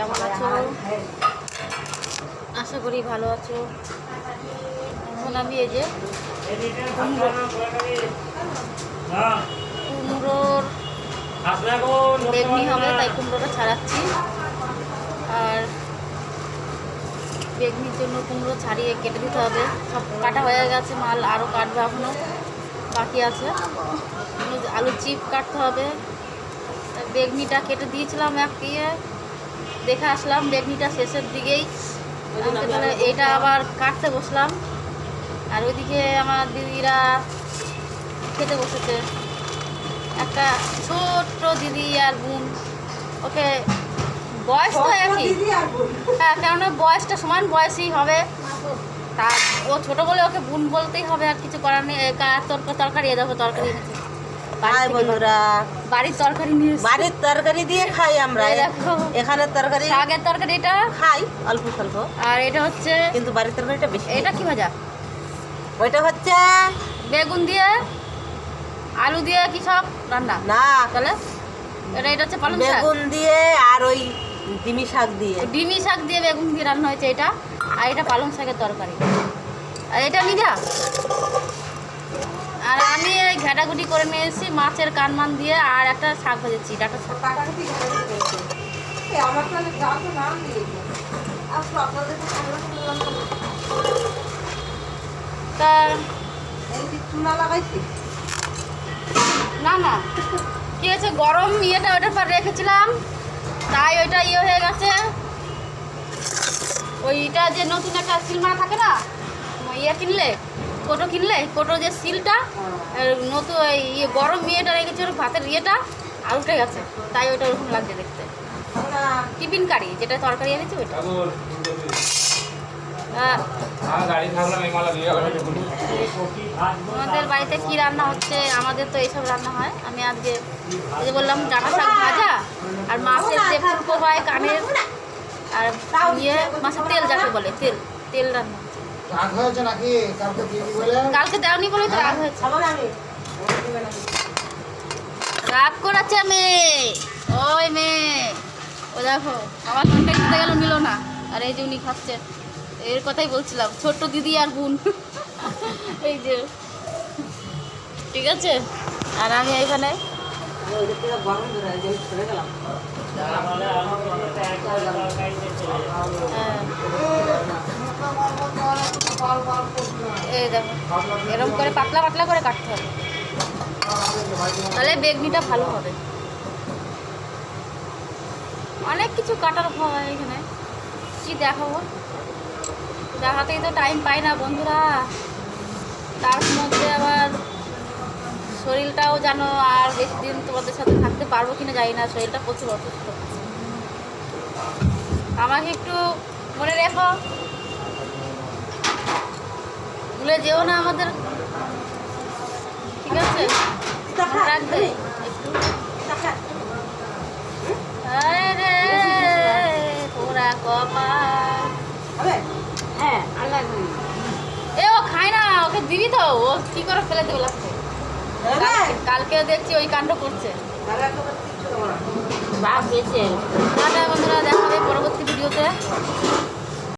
কেমন আছো? আশা করি ভালো আছো। এখন আমি এই যে কুমড়োর বেগনি হবে তাই কুমড়োটা ছাড়াচ্ছি। আর বেগনির জন্য কুমড়ো ছাড়িয়ে কেটে দিতে হবে। সব কাটা হয়ে গেছে, মাল আরও কাটবে, এখনও বাকি আছে। আলু চিপ কাটতে হবে। বেগনিটা কেটে দিয়েছিলাম এক দিয়ে, দেখে আসলাম বেগনিটা শেষের দিকেই, তাহলে এইটা আবার কাটতে বসলাম। আর ওইদিকে আমার দিদিরা খেতে বসেছে, একটা ছোট্ট দিদি আর বোন। ওকে বয়স তো একই, হ্যাঁ, কেননা বয়সটা সমান বয়সই হবে। তা ও ছোটো বলে ওকে বোন বলতেই হবে, আর কিছু করার নেই। তরকারি দেখো, তরকারি এনেছে বাড়ির তরকারি নিয়ে, বাড়ির তরকারি দিয়ে খাই আমরা। এখানে তরকারি, শাকের তরকারি এটা খাই অল্প স্বল্প, আর এটা হচ্ছে কিন্তু বাড়ির তরকারিটা বেশি। এটা কি ভাজা? ওইটা হচ্ছে বেগুন দিয়ে আলু দিয়ে কি সব রান্না না, তাহলে এটা হচ্ছে পালং শাক, বেগুন দিয়ে আর ওই ডিমি শাক দিয়ে। ডিমি শাক দিয়ে বেগুন দিয়ে রান্না হয়েছে এটা। আর এটা পালং শাকের তরকারি। আর এটা নিজা। আর আমি এই ঘাটাঘুটি করে নিয়ে এসেছি মাছের কানমান দিয়ে, আর একটা শাক ভাজেছি, ডাটা শাক। তা না না কি হয়েছে, গরম ইয়েটা ওটার পর রেখেছিলাম, তাই ওইটা ইয়ে হয়ে গেছে। ওইটা যে নতুন একটা সিল মারা থাকে না, ইয়ে কিনলে, কোটো কিনলে, কোটো যে সিলটা নতুন ইয়ে গরম ইয়েটা রেখেছে, ওর ভাতের ইয়েটা আর উঠে গেছে, তাই ওইটা ওরকম লাগছে দেখতে। টিফিন কারি যেটা তরকারি এনেছি ওইটা। আমাদের বাড়িতে কি রান্না হচ্ছে? আমাদের তো এইসব রান্না হয়। আমি আজকে এই যে বললাম ডাটা শাক ভাজা, আর মাছের যে ফুলকো হয় কানের, আর ইয়ে মাছের তেল যাকে বলে, তেল তেল রান্না। কালকে দেওনি বলে তো রাগ হয়েছে। রাগ করাচ্ছে মেয়ে, ওই মেয়ে, ও দেখো আমার ফোনটা খেতে গেল, নিল না। আর এই যে উনি খাচ্ছে, এর কথাই বলছিলাম, ছোট্ট দিদি আর বোন। এই যে ঠিক আছে। আর আমি এখানে এই দেখো এরকম করে পাতলা পাতলা করে কাটতে হবে, তাহলে বেগনিটা ভালো হবে। অনেক কিছু কাটার হয় এখানে, কি দেখাবো, দেখাতেই তো টাইম পাই না বন্ধুরা। তার মধ্যে আবার শরীরটাও জানো, আর বেশি দিন তোমাদের সাথে থাকতে পারবো কিনা জানি না, শরীরটা প্রচুর অসুস্থ। আমাকে একটু মনে রেখো, ভুলে যেও না আমাদের, ঠিক আছে? রাখবে আরে রে তোরা কপাল। হ্যাঁ, এ ও খায় না, ওকে দিবি তো, ও কি করে ফেলে দেবে লাস্টে। কালকেও দেখছি ওই কাণ্ড করছে। বন্ধুরা, দেখা হবে পরবর্তী ভিডিওতে।